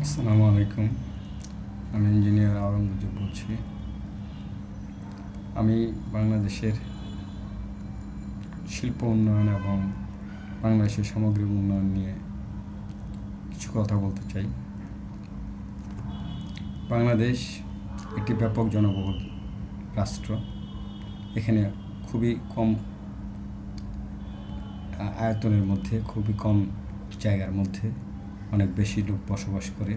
আসসালামু আলাইকুম। আমি ইঞ্জিনিয়ার আওরঙ্গজেব বলছি। আমি বাংলাদেশের শিল্প উন্নয়ন এবং বাংলাদেশের সামগ্রিক উন্নয়ন নিয়ে কিছু কথা বলতে চাই। বাংলাদেশ একটি ব্যাপক জনবহুল রাষ্ট্র। এখানে খুবই কম আয়তনের মধ্যে, খুবই কম জায়গার মধ্যে অনেক বেশি লোক বসবাস করে।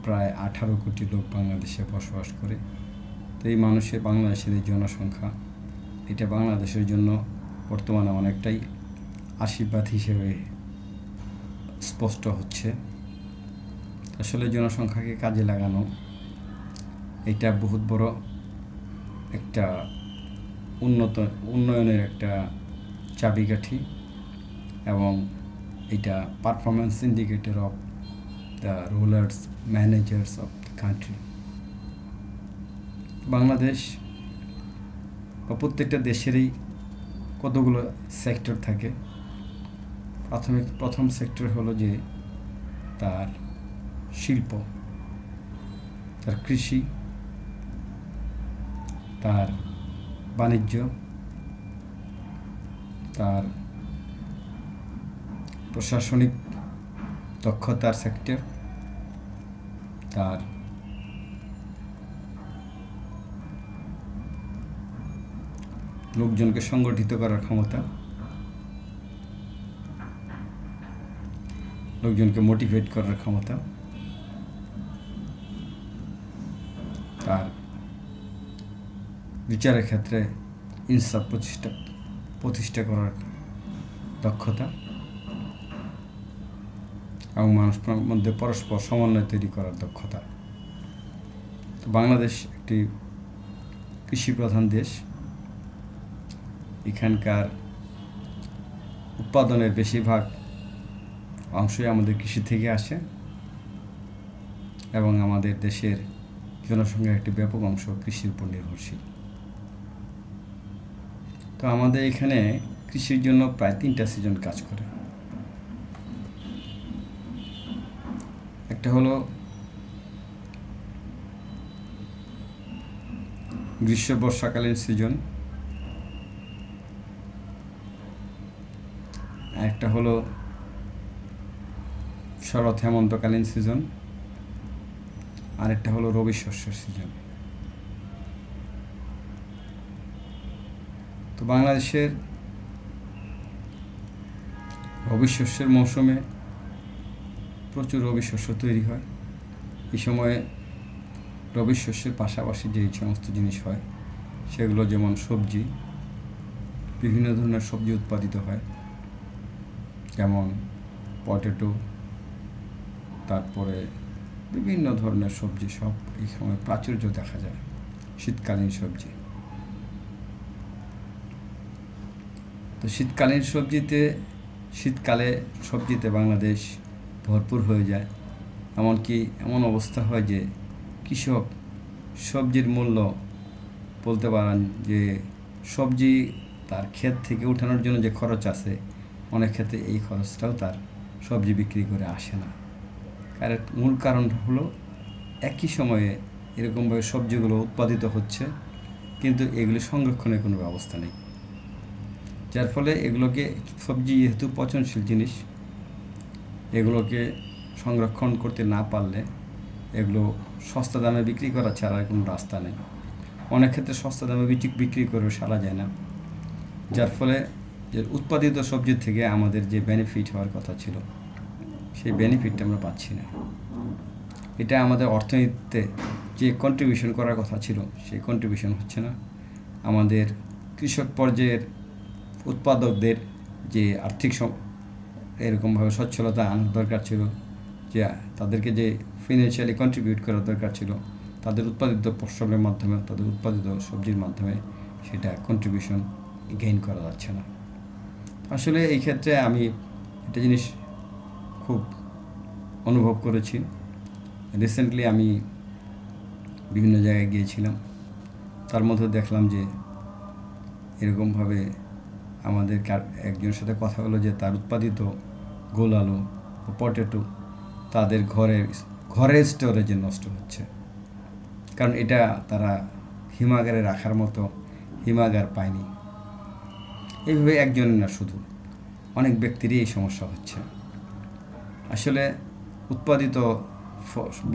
প্রায় 18 কোটি লোক বাংলাদেশে বসবাস করে। তো এই বাংলাদেশের এই জনসংখ্যা, এটা বাংলাদেশের জন্য বর্তমানে অনেকটাই আশীর্বাদ হিসেবে স্পষ্ট হচ্ছে। আসলে জনসংখ্যাকে কাজে লাগানো এটা বহুত বড় একটা উন্নয়নের একটা চাবিকাঠি, এবং এটা performance indicator of the rulers managers of the country. Bangladesh বা প্রত্যেকটা দেশেরই কতগুলো সেক্টর থাকে। প্রথম সেক্টর হলো যে তার শিল্প, তার কৃষি, তার বাণিজ্য, তার প্রশাসনিক দক্ষতার সেক্টর, তার লোকজনকে সংগঠিত করার ক্ষমতা, লোকজনকে মোটিভেট করার ক্ষমতা, তার বিচারের ক্ষেত্রে ইনসাফ প্রতিষ্ঠা করার দক্ষতা, এবং মানুষের মধ্যে পরস্পর সমন্বয় তৈরি করার দক্ষতা। তো বাংলাদেশ একটি কৃষিপ্রধান দেশ। এখানকার উৎপাদনের বেশিরভাগ অংশই আমাদের কৃষি থেকে আসে, এবং আমাদের দেশের জনসংখ্যার একটি ব্যাপক অংশ কৃষির উপর নির্ভরশীল। তো আমাদের এখানে কৃষির জন্য প্রায় 3টা সিজন কাজ করে। একটা হলো গ্রীষ্ম বর্ষাকালীন সিজন, একটা হলো শরৎ হেমন্তকালীন সিজন, আর একটা হলো রবি শস্যের সিজন। তো বাংলাদেশের রবি শস্যের মৌসুমে প্রচুর রবি শস্য তৈরি হয়। এই সময়ে রবি শস্যের পাশাপাশি যেই সমস্ত জিনিস হয় সেগুলো যেমন সবজি, বিভিন্ন ধরনের সবজি উৎপাদিত হয়, যেমন পটেটো, তারপরে বিভিন্ন ধরনের সবজি, সব এই সময় প্রাচুর্য দেখা যায়। শীতকালীন সবজি, তো শীতকালে সবজিতে বাংলাদেশ ভরপুর হয়ে যায়। এমনকি এমন অবস্থা হয় যে কৃষক সবজির মূল্য বলতে পারেন যে সবজি তার ক্ষেত থেকে উঠানোর জন্য যে খরচ আছে, অনেক ক্ষেত্রে এই খরচটাও তার সবজি বিক্রি করে আসে না। মূল কারণ হলো একই সময়ে এরকমভাবে সবজিগুলো উৎপাদিত হচ্ছে, কিন্তু এগুলি সংরক্ষণের কোনো ব্যবস্থা নেই। যার ফলে এগুলোকে, সবজি যেহেতু পচনশীল জিনিস, এগুলোকে সংরক্ষণ করতে না পারলে এগুলো সস্তা দামে বিক্রি করা ছাড়া কোনো রাস্তা নেই। অনেক ক্ষেত্রে সস্তা দামে বিক্রি করেও সারা যায় না, যার ফলে যে উৎপাদিত সবজির থেকে আমাদের যে বেনিফিট হওয়ার কথা ছিল, সেই বেনিফিটটা আমরা পাচ্ছি না। এটা আমাদের অর্থনীতিতে যে কন্ট্রিবিউশন করার কথা ছিল, সেই কন্ট্রিবিউশন হচ্ছে না। আমাদের কৃষক পর্যায়ের উৎপাদকদের যে আর্থিক এরকমভাবে সচ্ছলতা আনার দরকার ছিল, যে তাদেরকে যে ফিনান্সিয়ালি কন্ট্রিবিউট করার দরকার ছিল, তাদের উৎপাদিত ফসলের মাধ্যমে, তাদের উৎপাদিত সবজির মাধ্যমে সেটা কন্ট্রিবিউশন গেইন করা যাচ্ছে না। আসলে এই ক্ষেত্রে আমি একটা জিনিস খুব অনুভব করেছি। রিসেন্টলি আমি বিভিন্ন জায়গায় গিয়েছিলাম, তার মধ্যে দেখলাম যে এরকমভাবে একজনের সাথে কথা হলো যে তার উৎপাদিত গোল আলু ও পটেটো তাদের ঘরের স্টোরেজে নষ্ট হচ্ছে, কারণ এটা তারা হিমাগারে রাখার মতো হিমাগার পায়নি। এইভাবে একজনের না, শুধু অনেক ব্যক্তিরই এই সমস্যা হচ্ছে। আসলে উৎপাদিত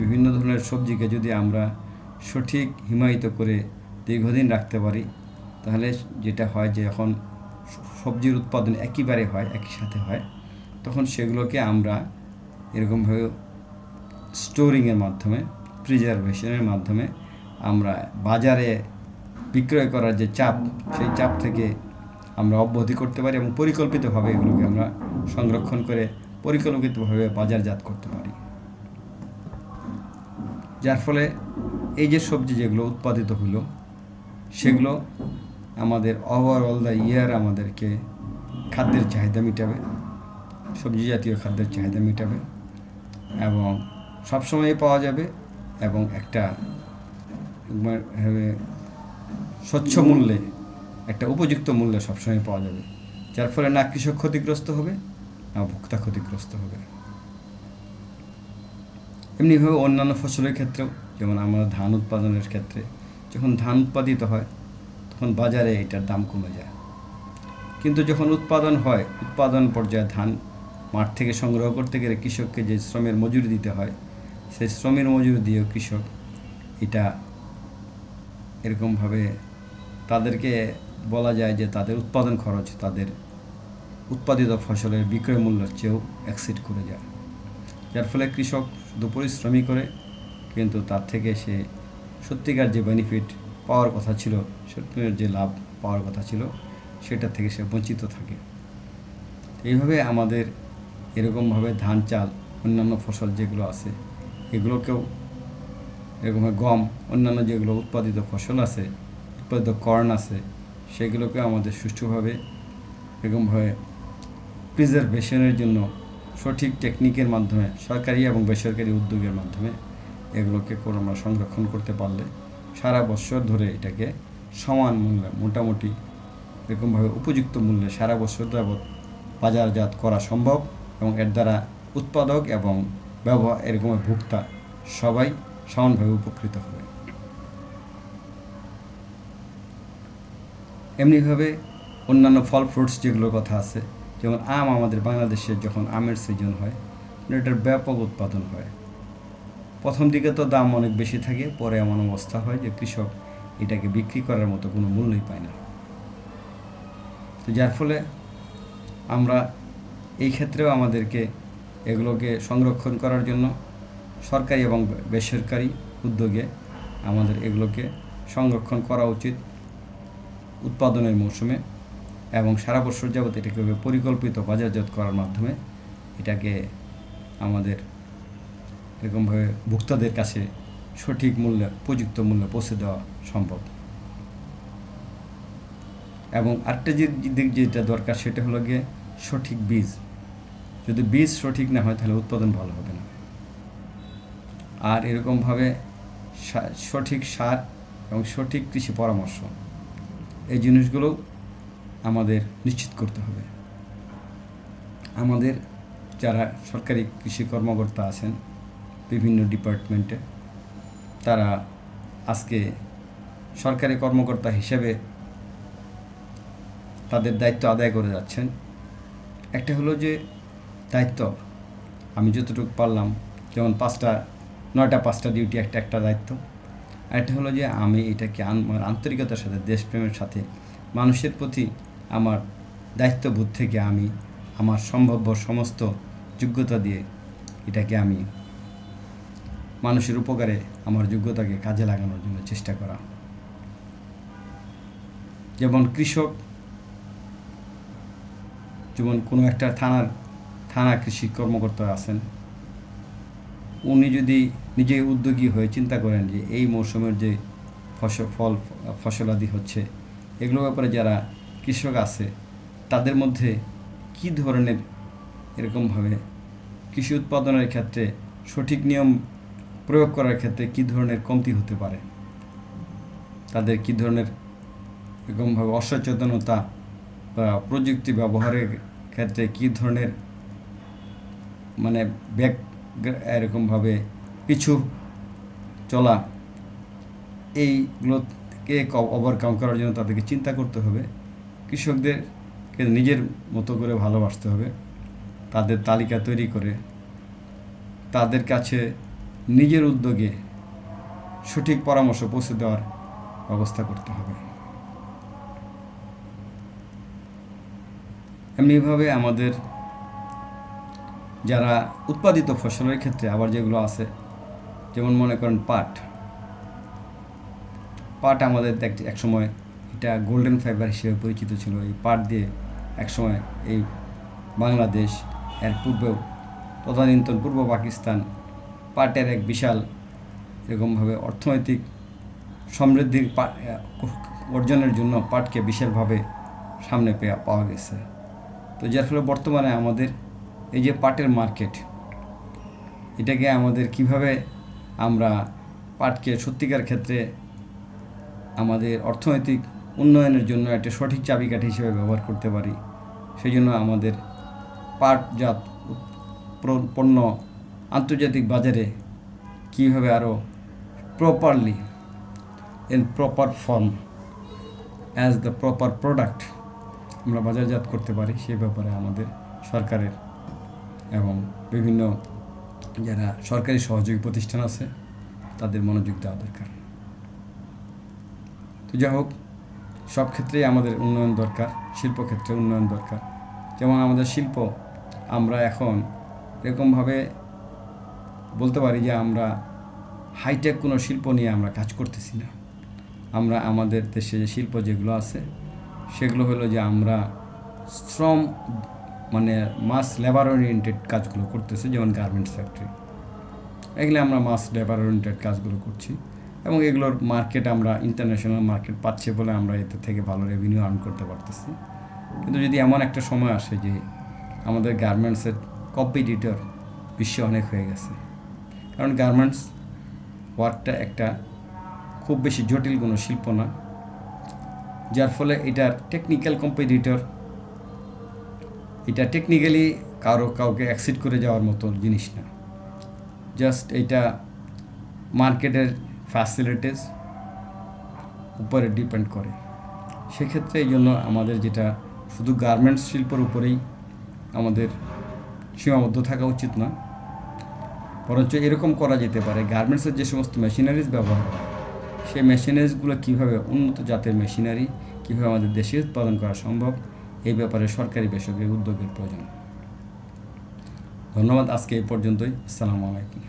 বিভিন্ন ধরনের সবজিকে যদি আমরা সঠিক হিমায়িত করে দীর্ঘদিন রাখতে পারি, তাহলে যেটা হয় যে এখন সবজির উৎপাদন একই সাথে হয়, তখন সেগুলোকে আমরা এরকমভাবে স্টোরিংয়ের মাধ্যমে, প্রিজারভেশনের মাধ্যমে আমরা বাজারে বিক্রয় করার যে চাপ, সেই চাপ থেকে আমরা অব্যাহতি করতে পারি এবং পরিকল্পিতভাবে এগুলোকে আমরা সংরক্ষণ করে পরিকল্পিতভাবে বাজারজাত করতে পারি। যার ফলে এই যে সবজি যেগুলো উৎপাদিত হলো, সেগুলো আমাদের ওভারঅল দ্য ইয়ার আমাদেরকে খাদ্যের চাহিদা মেটাবে, সবজি জাতীয় খাদ্যের চাহিদা মেটাবে এবং সবসময় পাওয়া যাবে এবং একটা স্বচ্ছ মূল্যে, একটা উপযুক্ত মূল্যে সবসময় পাওয়া যাবে, যার ফলে না কৃষক ক্ষতিগ্রস্ত হবে না ভোক্তা ক্ষতিগ্রস্ত হবে। এমনিভাবে অন্যান্য ফসলের ক্ষেত্রেও, যেমন আমরা ধান উৎপাদনের ক্ষেত্রে, যখন ধান উৎপাদিত হয় তখন বাজারে এটার দাম কমে যায়, কিন্তু যখন উৎপাদন পর্যায়ে ধান মাঠ থেকে সংগ্রহ করতে গেলে কৃষককে যে শ্রমের মজুরি দিতে হয়, সেই শ্রমের মজুরি দিয়েও কৃষক এটা এরকমভাবে তাদেরকে বলা যায় যে তাদের উৎপাদন খরচ তাদের উৎপাদিত ফসলের বিক্রয় মূল্যের চেয়েও এক্সিড করে যায়, যার ফলে কৃষক শুধু পরিশ্রমই করে, কিন্তু তার থেকে সে সত্যিকার যে বেনিফিট পাওয়ার কথা ছিল, সত্যিকার যে লাভ পাওয়ার কথা ছিল, সেটা থেকে সে বঞ্চিত থাকে। এইভাবে আমাদের এরকমভাবে ধান, চাল, অন্যান্য ফসল যেগুলো আছে, এগুলোকেও এরকমভাবে গম, অন্যান্য যেগুলো উৎপাদিত ফসল আছে, উৎপাদিত কর্ন আছে, সেগুলোকে আমাদের সুষ্ঠুভাবে এরকমভাবে প্রিজারভেশনের জন্য সঠিক টেকনিকের মাধ্যমে, সরকারি এবং বেসরকারি উদ্যোগের মাধ্যমে এগুলোকে আমরা সংরক্ষণ করতে পারলে সারা বছর ধরে এটাকে সমান মূল্যে, মোটামুটি এরকমভাবে উপযুক্ত মূল্যে সারা বছর যাবৎ বাজারজাত করা সম্ভব এবং এর দ্বারা উৎপাদক এবং এরকম ভোক্তা সবাই সমানভাবে উপকৃত হবে। এমনিভাবে অন্যান্য ফল ফ্রুটস যেগুলোর কথা আছে, যেমন আম, আমাদের বাংলাদেশে যখন আমের সিজন হয় এটার ব্যাপক উৎপাদন হয়। প্রথম দিকে তো দাম অনেক বেশি থাকে, পরে এমন অবস্থা হয় যে কৃষক এটাকে বিক্রি করার মতো কোনো মূল্যই পায় না। তো যার ফলে আমরা এই ক্ষেত্রেও আমাদেরকে এগুলোকে সংরক্ষণ করার জন্য সরকারি এবং বেসরকারি উদ্যোগে আমাদের এগুলোকে সংরক্ষণ করা উচিত উৎপাদনের মৌসুমে, এবং সারা বছর যাবত এটাকে পরিকল্পিত বাজারজাত করার মাধ্যমে এটাকে আমাদের এরকমভাবে ভোক্তাদের কাছে সঠিক মূল্যে, উপযুক্ত মূল্যে পৌঁছে দেওয়া সম্ভব। এবং আরেকটা দিক যেটা দরকার, সেটা হলো গিয়ে সঠিক বীজ। যদি বীজ সঠিক না হয় তাহলে উৎপাদন ভালো হবে না। আর এরকমভাবে সঠিক সার এবং সঠিক কৃষি পরামর্শ, এই জিনিসগুলো আমাদের নিশ্চিত করতে হবে। আমাদের যারা সরকারি কৃষি কর্মকর্তা আছেন বিভিন্ন ডিপার্টমেন্টে, তারা আজকে সরকারি কর্মকর্তা হিসেবে তাদের দায়িত্ব আদায় করে যাচ্ছেন। একটা হলো যে দায়িত্ব, আমি যতটুকু পারলাম, যেমন 9টা 5টা ডিউটি একটা দায়িত্ব। একটা হলো যে আমি এটাকে আমার আন্তরিকতার সাথে, দেশপ্রেমের সাথে, মানুষের প্রতি আমার দায়িত্ববোধ থেকে আমি আমার সম্ভাব্য সমস্ত যোগ্যতা দিয়ে এটাকে আমি মানুষের উপকারে আমার যোগ্যতাকে কাজে লাগানোর জন্য চেষ্টা করা। যেমন কৃষক, যেমন কোনো একটা থানা কৃষি কর্মকর্তা আছেন, উনি যদি নিজে উদ্যোগী হয়ে চিন্তা করেন যে এই মৌসুমের যে ফসলাদি হচ্ছে, এগুলোর ব্যাপারে যারা কৃষক আছে তাদের মধ্যে কী ধরনের এরকমভাবে কৃষি উৎপাদনের ক্ষেত্রে সঠিক নিয়ম প্রয়োগ করার ক্ষেত্রে কী ধরনের কমতি হতে পারে, তাদের কী ধরনের এরকমভাবে অসচেতনতা বা প্রযুক্তি ব্যবহারের ক্ষেত্রে কী ধরনের এরকমভাবে পিছু চলা, এইগুলোকে ওভারকাম করার জন্য তাদেরকে চিন্তা করতে হবে। কৃষকদেরকে নিজের মতো করে ভালোবাসতে হবে, তাদের তালিকা তৈরি করে তাদের কাছে নিজের উদ্যোগে সঠিক পরামর্শ পৌঁছে দেওয়ার ব্যবস্থা করতে হবে। এমনিভাবে আমাদের যারা উৎপাদিত ফসলের ক্ষেত্রে আবার যেগুলো আছে, যেমন মনে করেন পাট আমাদের একসময় এটা গোল্ডেন ফাইবার হিসেবে পরিচিত ছিল। এই পাট দিয়ে একসময় এই বাংলাদেশ, এর পূর্বেও তদানীন্তন পূর্ব পাকিস্তান পাটের এক বিশাল এরকমভাবে অর্থনৈতিক সমৃদ্ধির অর্জনের জন্য পাটকে বিশালভাবে সামনে পাওয়া গেছে। তো যার ফলে বর্তমানে আমাদের এই যে পাটের মার্কেট, এটাকে আমাদের কিভাবে আমরা পাটকে সত্যিকার ক্ষেত্রে আমাদের অর্থনৈতিক উন্নয়নের জন্য একটা সঠিক চাবিকাঠি হিসেবে ব্যবহার করতে পারি, সেই জন্য আমাদের পাটজাত পণ্য আন্তর্জাতিক বাজারে কীভাবে আরও properly in proper form as the proper product আমরা বাজারজাত করতে পারি, সেই ব্যাপারে আমাদের সরকারের এবং বিভিন্ন যারা সরকারি সহযোগী প্রতিষ্ঠান আছে তাদের মনোযোগ দেওয়া দরকার। তো যাই হোক, সব ক্ষেত্রেই আমাদের উন্নয়ন দরকার, শিল্পক্ষেত্রে উন্নয়ন দরকার। যেমন আমাদের শিল্প, আমরা এখন এরকমভাবে বলতে পারি যে আমরা হাইটেক কোনো শিল্প নিয়ে আমরা কাজ করতেছি না। আমরা আমাদের দেশে যে শিল্প যেগুলো আছে সেগুলো হলো যে আমরা শ্রম মানে মাস লেবার ওরিয়েন্টেড কাজগুলো করতেছি, যেমন গার্মেন্টস ফ্যাক্টরি, এগুলো আমরা মাস লেবার ওরিয়েন্টেড কাজগুলো করছি এবং এগুলোর মার্কেট আমরা ইন্টারন্যাশনাল মার্কেট পাচ্ছি বলে আমরা এতে থেকে ভালো রেভিনিউ আর্ন করতে পারতেছি। কিন্তু যদি এমন একটা সময় আসে যে আমাদের গার্মেন্টসের কম্পিটিটর বিশ্বে অনেক হয়ে গেছে, কারণ গার্মেন্টস ওয়ার্কটা একটা খুব বেশি জটিল কোনো শিল্প না, যার ফলে এটার টেকনিক্যাল কম্পিটিটর, এটা টেকনিক্যালি কাউকে অ্যাক্সিড করে যাওয়ার মতো জিনিস না। জাস্ট এটা মার্কেটের ফ্যাসিলিটিস উপরে ডিপেন্ড করে। সেক্ষেত্রে এই জন্য আমাদের যেটা শুধু গার্মেন্টস শিল্পের উপরেই আমাদের সীমাবদ্ধ থাকা উচিত না, বরঞ্চ এরকম করা যেতে পারে গার্মেন্টসের যে সমস্ত মেশিনারিজ ব্যবহার হয় সেই মেশিনারিজগুলো কীভাবে উন্নত জাতের মেশিনারি কীভাবে আমাদের দেশে উৎপাদন করা সম্ভব, এই ব্যাপারে সরকারি বেসরকারি উদ্যোগের প্রয়োজন। ধন্যবাদ। আজকে এই পর্যন্তই। আসসালামু আলাইকুম।